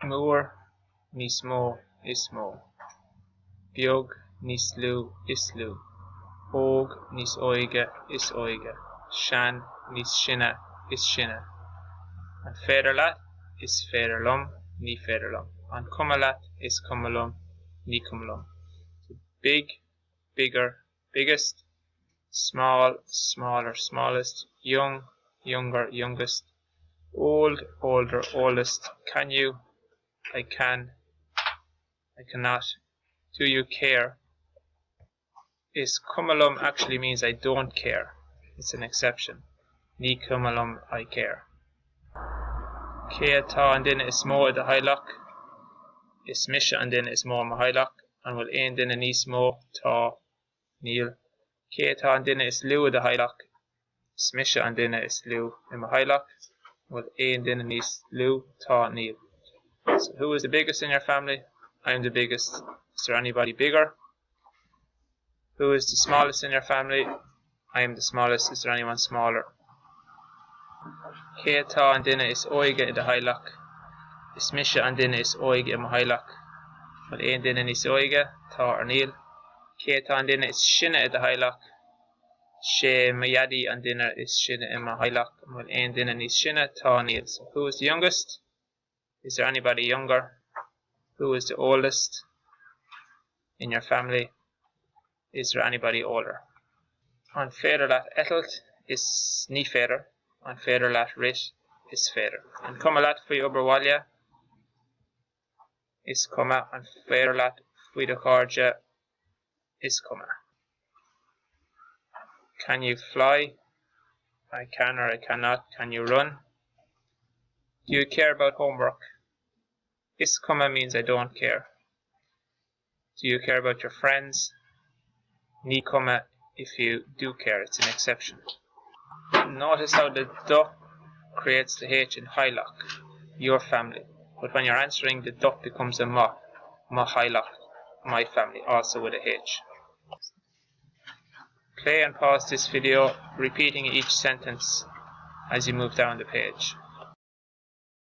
Mór níos mó is mó. Beag níos lú is lú. Óg níos óige is óige. Sean níos sinne is sinne. An féidir leat is féidir lum, ní féidir lum. An cuma leat is cuma lum, ní cuma lum. So big, bigger, biggest. Small, smaller, smallest. Young, younger, youngest. Old, older, oldest. Can you? I can. I cannot. Do you care? Is cumalum actually means I don't care. It's an exception. Ní cumalum I care. Cé atá an duine is mó de hailach. Is mise an duine is mó ma hailach. An bhfuil aon duine níos mó tá níl. Cé atá an duine is lú de hailach. Is mise an duine is lú I ma hailach. Bhfuil aon duine níos lú tá níl. So who is the biggest in your family? I am the biggest. Is there anybody bigger? Who is the smallest in your family? I am the smallest. Is there anyone smaller? Cé atá an duine is óige de hailach. Is mise an duine is óige ma hailach. Bhfuil aon duine níos óige tá ar níl. Cé atá an duine is sinne de hailach. Sé ma yadi an duine is sinne ma hailach. Bhfuil aon duine níos sinne tá níl. So who is the youngest? Is there anybody younger? Who is the oldest in your family? Is there anybody older? An féidir leat etalt is ní féidir. An féidir leat rit is féidir. An cuma leat faoi obair bhaile is cuma. An féidir leat faoi de chairde is cuma. Can you fly? I can or I cannot. Can you run? Do you care about homework? Is cuma means I don't care. Do you care about your friends? Ní cuma if you do care, it's an exception. Notice how the duck creates the H in hailach, your family. But when you're answering, the duck becomes a ma hailach, my family, also with a H. Play and pause this video, repeating each sentence as you move down the page.